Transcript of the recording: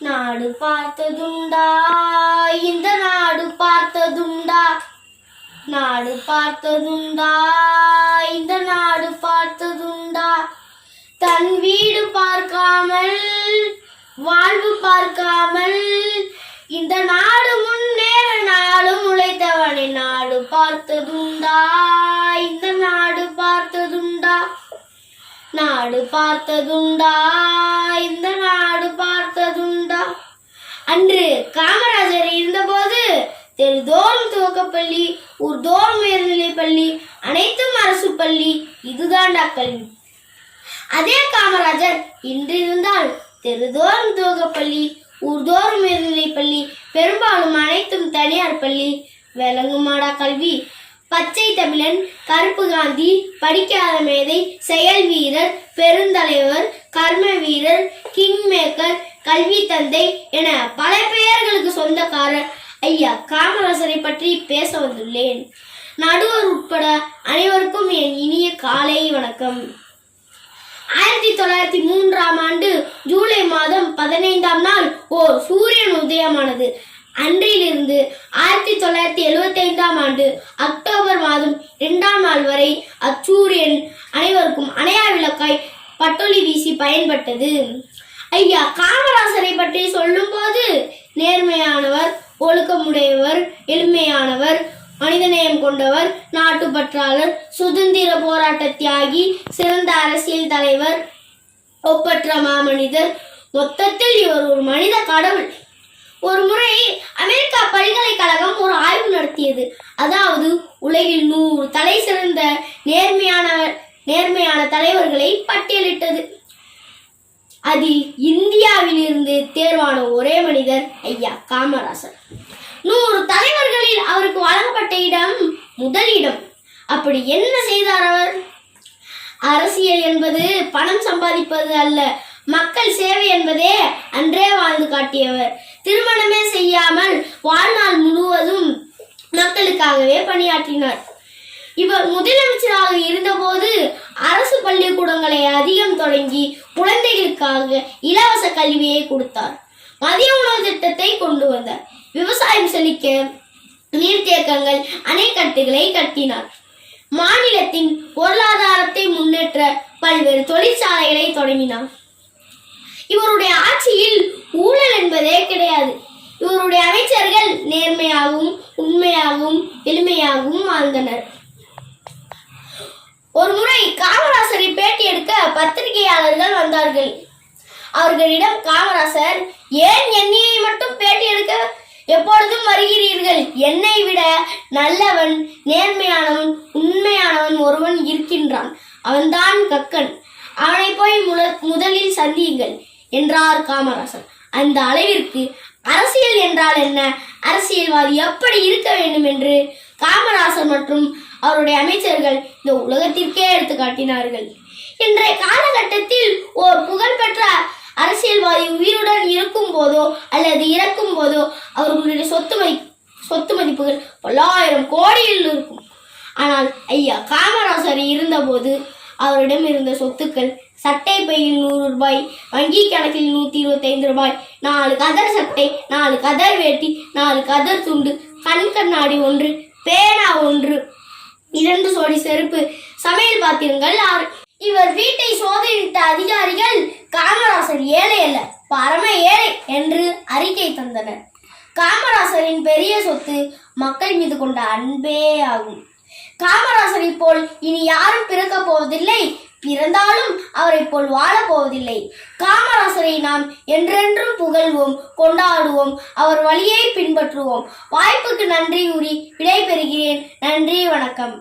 நாடு பார்த்ததுண்டா, இந்த நாடு பார்த்ததுண்டா, நாடு பார்த்ததுண்டா, இந்த நாடு பார்த்ததுண்டா. தன் வீடு பார்க்காமல் வாழ்வு பார்க்காமல் இந்த நாடு முன்னேற நாளும் உழைத்தவனை நாடு பார்த்ததுண்டா, இந்த நாடு பார்த்ததுண்டா, நாடு பார்த்ததுண்டா, இந்த நாடு பார்த்ததுண்டா. அன்று காமராஜர் இருந்தபோது தெருதோறும் துவக்கப்பள்ளி, ஊர்தோறும் உயர்நிலைப் பள்ளி, அனைத்தும் அரசு பள்ளி, இதுதான்டா கல்வி. அதே காமராஜர் இன்று இருந்தால் தெருதோறும் துவக்கப்பள்ளி, ஊர்தோறும் உயர்நிலைப் பள்ளி, பெரும்பாலும் அனைத்தும் தனியார் பள்ளி. விளங்குமாடா கல்வி? பச்சை தமிழன், கருப்பு காந்தி, படிக்காத மேதை, செயல் வீரர், பெருந்தலைவர், கர்ம வீரர், கிங் மேக்கர், கல்வி தந்தை என பல பெயர்களுக்கு சொந்தக்காரர் ஐயா காமராஜரை பற்றி பேச வந்துள்ளேன். நடுவர் உட்பட அனைவருக்கும் என் இனிய காலை வணக்கம். 1903ஆம் ஆண்டு ஜூலை மாதம் 15ஆம் நாள் ஓர் சூரியன் உதயமானது. அன்றிலிருந்து 1975ஆம் ஆண்டு அக்டோபர் மாதம் 2ஆம் நாள் வரை அச்சூரியன் அனைவருக்கும் அணையா விளக்காய் பட்டொளி வீசி பயன்பட்டது. ஐயா காமராஜரை பற்றி சொல்லும் போது நேர்மையானவர், ஒழுக்கமுடையவர், எளிமையானவர், மனிதநேயம் கொண்டவர், நாட்டுப்பற்றாளர், சுதந்திர போராட்ட தியாகி, சிறந்த அரசியல் தலைவர், ஒப்பற்ற மாமனிதர், மொத்தத்தில் இவர் ஒரு மனித கடவுள். ஒரு முறை அமெரிக்கா பல்கலைக்கழகம் ஒரு ஆய்வு நடத்தியது. அதாவது உலகில் 100 தலை சிறந்த நேர்மையான தலைவர்களை பட்டியலிட்டது. அதில் இந்தியாவில் இருந்து தேர்வான ஒரே மனிதர் ஐயா காமராஜர். 100 தலைவர்களில் அவருக்கு வழங்கப்பட்ட இடம் முதலிடம். அப்படி என்ன செய்தார் அவர்? அரசியல் என்பது பணம் சம்பாதிப்பது அல்ல, மக்கள் சேவை என்பதே அன்றே வாழ்ந்து காட்டியவர். திருமணமே செய்யாமல் வாழ்நாள் முழுவதும் மக்களுக்காகவே பணியாற்றினார். இவர் முதலமைச்சராக இருந்தபோது அரசு பள்ளிக்கூடங்களை அதிகம் தொடங்கி குழந்தைகளுக்காக இலவச கல்வியை கொடுத்தார். மதிய உணவு திட்டத்தை கொண்டு வந்தார். விவசாயம் செழிக்க நீர்த்தேக்கங்கள், அணைக்கட்டுகளை கட்டினார். மாநிலத்தின் பொருளாதாரத்தை முன்னேற்ற பல்வேறு தொழிற்சாலைகளை தொடங்கினார். இவருடைய ஆட்சியில் ஊழல் என்பதே கிடையாது. இவருடைய அமைச்சர்கள் நேர்மையாகவும் உண்மையாகவும் எளிமையாகவும் வாழ்ந்தனர். ஒரு முறை காமராஜரை பேட்டி எடுக்க பத்திரிகையாளர்கள் வந்தார்கள். அவர்களிடம் காமராஜர், ஏன் என்னையை மட்டும் பேட்டி எடுக்க எப்பொழுதும் வருகிறீர்கள்? என்னை விட நல்லவன், நேர்மையானவன், உண்மையானவன் ஒருவன் இருக்கின்றான். அவன்தான் கக்கன். அவனை போய் முதலில் சந்தியுங்கள் என்றார் காமராஜர். அந்த அளவிற்கு அரசியல் என்றால் என்ன, அரசியல்வாதி எப்படி இருக்க வேண்டும் என்று காமராஜர் மற்றும் அவருடைய அமைச்சர்கள் இந்த உலகத்திற்கே எடுத்து காட்டினார்கள். இன்றைய காலகட்டத்தில் ஓர் புகழ்பெற்ற அரசியல்வாதி உயிருடன் இருக்கும் போதோ அல்லது இறக்கும் போதோ அவர்களுடைய சொத்து மதிப்புகள் பல்லாயிரம் கோடியில் இருக்கும். ஆனால் ஐயா காமராஜர் இருந்தபோது அவரிடம் இருந்த சொத்துக்கள் சட்டை பையில் 100 ரூபாய், வங்கி கணக்கில் 125 ரூபாய், 4 கதர் சட்டை, 4 கதர் வேட்டி, 4 கதர் துண்டு, கண்ணாடி 1, பேனா 1, 2 ஜோடி செருப்பு, சமையல் பாத்திரங்கள் 6. இவர் வீட்டை சோதனையிட்ட அதிகாரிகள் காமராஜர் ஏழை அல்ல, பரம ஏழை என்று அறிக்கை தந்தனர். காமராஜரின் பெரிய சொத்து மக்கள் மீது கொண்ட அன்பே ஆகும். காமராஜரை போல் இனி யாரும் பிறக்க போவதில்லை, பிறந்தாலும் அவரை போல் வாழ போவதில்லை. காமராஜரை நாம் என்றென்றும் புகழ்வோம், கொண்டாடுவோம், அவர் வழியை பின்பற்றுவோம். வாய்ப்புக்கு நன்றி கூறி விடைபெறுகிறேன். நன்றி, வணக்கம்.